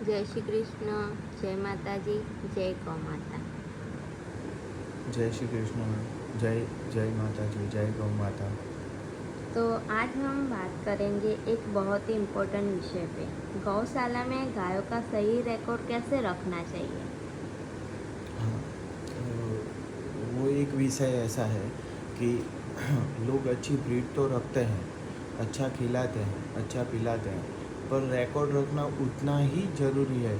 जय श्री कृष्ण। जय माता जी। जय गौ माता। जय श्री कृष्ण। जय जय माता जी, जय गौ माता। तो आज हम बात करेंगे एक बहुत ही इम्पोर्टेंट विषय पे, गौशाला में गायों का सही रिकॉर्ड कैसे रखना चाहिए। हाँ, वो एक विषय ऐसा है कि लोग अच्छी ब्रीड तो रखते हैं, अच्छा खिलाते हैं, अच्छा पिलाते हैं, पर रिकॉर्ड रखना उतना ही ज़रूरी है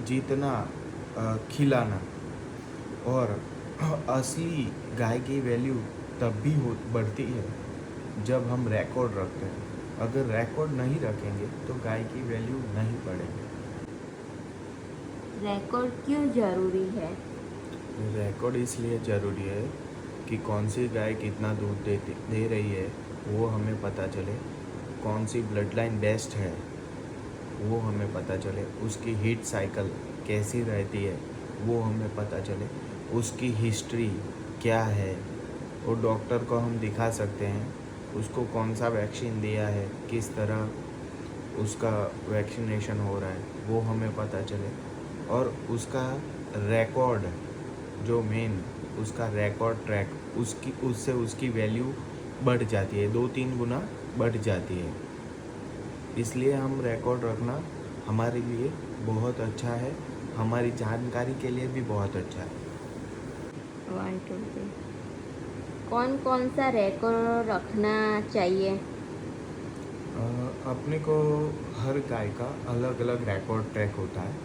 जितना खिलाना। और असली गाय की वैल्यू तब भी हो बढ़ती है जब हम रिकॉर्ड रखते हैं। अगर रिकॉर्ड नहीं रखेंगे तो गाय की वैल्यू नहीं बढ़ेगी। रिकॉर्ड क्यों जरूरी है। रिकॉर्ड इसलिए ज़रूरी है कि कौन सी गाय कितना दूध दे रही है, वो हमें पता चले। कौन सी ब्लड लाइन बेस्ट है, वो हमें पता चले। उसकी हीट साइकिल कैसी रहती है, वो हमें पता चले। उसकी हिस्ट्री क्या है, वो डॉक्टर को हम दिखा सकते हैं। उसको कौन सा वैक्सीन दिया है, किस तरह उसका वैक्सीनेशन हो रहा है, वो हमें पता चले। और उसका रिकॉर्ड, जो मेन उसका रिकॉर्ड ट्रैक, उसकी उससे उसकी वैल्यू बढ़ जाती है, 2-3 गुना बढ़ जाती है। इसलिए हम रिकॉर्ड रखना हमारे लिए बहुत अच्छा है, हमारी जानकारी के लिए भी बहुत अच्छा है। 1 2 3। कौन कौन सा रिकॉर्ड रखना चाहिए। अपने को हर गाय का अलग अलग रिकॉर्ड ट्रैक होता है,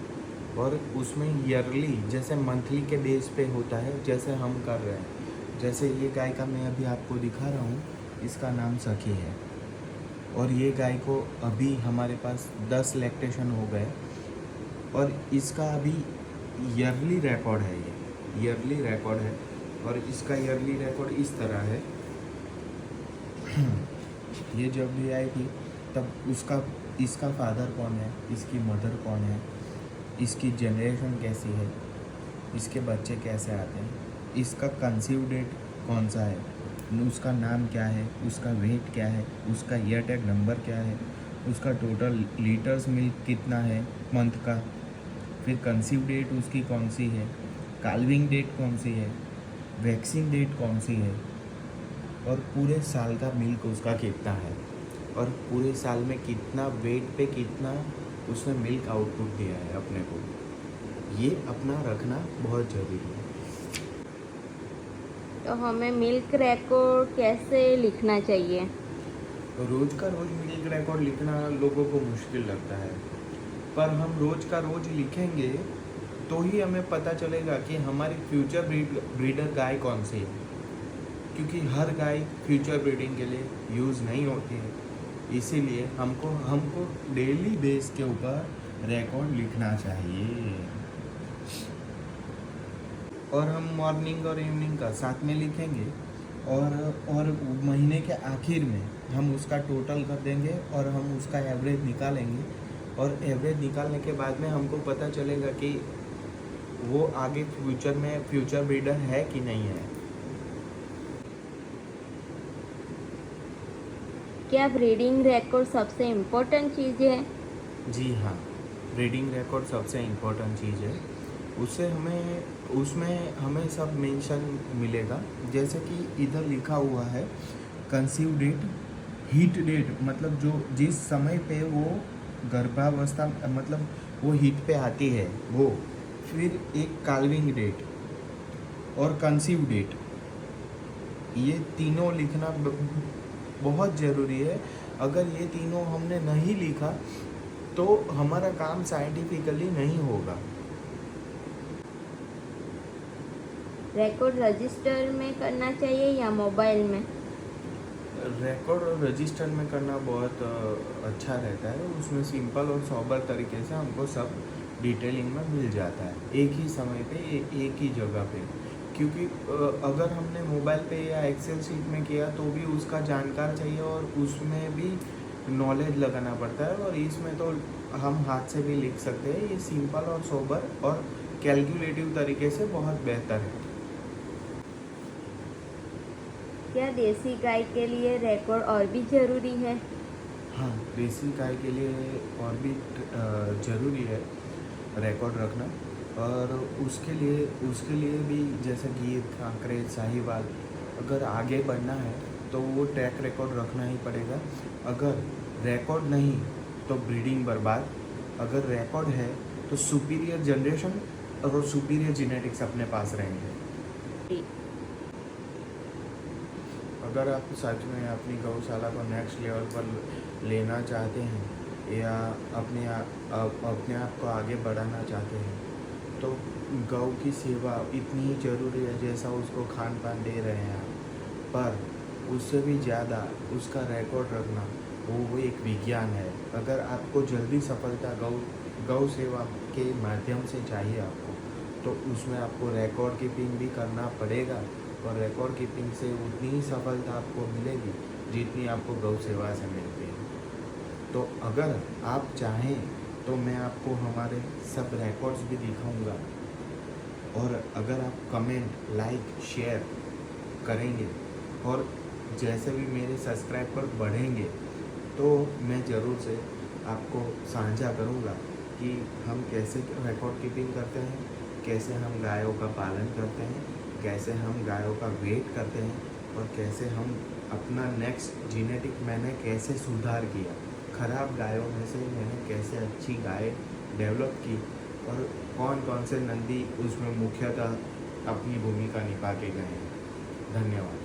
और उसमें ईयरली जैसे मंथली के बेस पे होता है, जैसे हम कर रहे हैं। जैसे ये गाय का मैं अभी आपको दिखा रहा हूँ, इसका नाम सखी है। और ये गाय को अभी हमारे पास 10 लैक्टेशन हो गए, और इसका अभी ईयरली रिकॉर्ड है। ये ईयरली रिकॉर्ड है, और इसका ईयरली रिकॉर्ड इस तरह है। ये जब भी आई थी तब इसका फादर कौन है, इसकी मदर कौन है, इसकी जनरेशन कैसी है, इसके बच्चे कैसे आते हैं, इसका कंसीव डेट कौन सा है, उसका नाम क्या है, उसका वेट क्या है, उसका ईयर टैग नंबर क्या है, उसका टोटल लीटर्स मिल्क कितना है मंथ का, फिर कंसीव डेट उसकी कौन सी है, काल्विंग डेट कौन सी है, वैक्सीन डेट कौन सी है, और पूरे साल का मिल्क उसका कितना है, और पूरे साल में कितना वेट पे कितना उसने मिल्क आउटपुट दिया है अपने को। ये अपना रखना बहुत ज़रूरी है। तो हमें मिल्क रिकॉर्ड कैसे लिखना चाहिए। रोज़ का रोज़ मिल्क रिकॉर्ड लिखना लोगों को मुश्किल लगता है, पर हम रोज़ का रोज़ लिखेंगे तो ही हमें पता चलेगा कि हमारी फ्यूचर ब्रीडर गाय कौन सी है। क्योंकि हर गाय फ्यूचर ब्रीडिंग के लिए यूज़ नहीं होती है, इसीलिए हमको हमको डेली बेस के ऊपर रिकॉर्ड लिखना चाहिए। और हम मॉर्निंग और इवनिंग का साथ में लिखेंगे, और महीने के आखिर में हम उसका टोटल कर देंगे, और हम उसका एवरेज निकालेंगे। और एवरेज निकालने के बाद में हमको पता चलेगा कि वो आगे फ्यूचर में फ्यूचर ब्रीडर है कि नहीं है। क्या ब्रीडिंग रिकॉर्ड सबसे इम्पोर्टेंट चीज़ है। जी हाँ, ब्रीडिंग रिकॉर्ड सबसे इम्पोर्टेंट चीज़ है। उसमें हमें सब मेंशन मिलेगा। जैसे कि इधर लिखा हुआ है कंसीव डेट, हीट डेट, मतलब जो जिस समय पे वो गर्भावस्था, मतलब वो हीट पे आती है वो, फिर एक काल्विंग डेट और कंसीव डेट, ये तीनों लिखना बहुत ज़रूरी है। अगर ये तीनों हमने नहीं लिखा तो हमारा काम साइंटिफिकली नहीं होगा। रिकॉर्ड रजिस्टर में करना चाहिए या मोबाइल में। रिकॉर्ड और रजिस्टर में करना बहुत अच्छा रहता है। उसमें सिंपल और सोबर तरीके से हमको सब डिटेलिंग में मिल जाता है, एक ही समय पे एक ही जगह पे। क्योंकि अगर हमने मोबाइल पे या एक्सेल शीट में किया तो भी उसका जानकार चाहिए, और उसमें भी नॉलेज लगाना पड़ता है। और इसमें तो हम हाथ से भी लिख सकते हैं। ये सिंपल और सोबर और कैलकुलेटिव तरीके से बहुत बेहतर है। क्या देसी गाय के लिए रिकॉर्ड और भी ज़रूरी है। हाँ, देसी गाय के लिए और भी ज़रूरी है। रिकॉर्ड रखना। और उसके लिए भी जैसे गीर, कांकरेज, साहिवाल, अगर आगे बढ़ना है तो वो ट्रैक रिकॉर्ड रखना ही पड़ेगा। अगर रिकॉर्ड नहीं तो ब्रीडिंग बर्बाद, अगर रिकॉर्ड है तो सुपीरियर जनरेशन और सुपीरियर जेनेटिक्स अपने पास रहेंगे। अगर आप सच में अपनी गौशाला को नेक्स्ट लेवल पर लेना चाहते हैं या अपने आप को आगे बढ़ाना चाहते हैं तो गौ की सेवा इतनी ही ज़रूरी है जैसा उसको खान पान दे रहे हैं आप, पर उससे भी ज़्यादा उसका रिकॉर्ड रखना वो एक विज्ञान है। अगर आपको जल्दी सफलता गौ सेवा के माध्यम से चाहिए आपको, तो उसमें आपको रिकॉर्ड कीपिंग भी करना पड़ेगा और रिकॉर्ड कीपिंग से उतनी ही सफलता आपको मिलेगी जितनी आपको गौ सेवा से मिलती है। तो अगर आप चाहें तो मैं आपको हमारे सब रिकॉर्ड्स भी दिखाऊंगा, और अगर आप कमेंट, लाइक, शेयर करेंगे और जैसे भी मेरे सब्सक्राइबर बढ़ेंगे तो मैं ज़रूर से आपको साझा करूंगा कि हम कैसे रिकॉर्ड कीपिंग करते हैं, कैसे हम गायों का पालन करते हैं, कैसे हम गायों का वेट करते हैं और कैसे हम अपना नेक्स्ट जेनेटिक मैंने कैसे सुधार किया, ख़राब गायों में से मैंने कैसे अच्छी गाय डेवलप की और कौन कौन से नंदी उसमें मुख्यतः अपनी भूमिका निभा के गए हैं। धन्यवाद।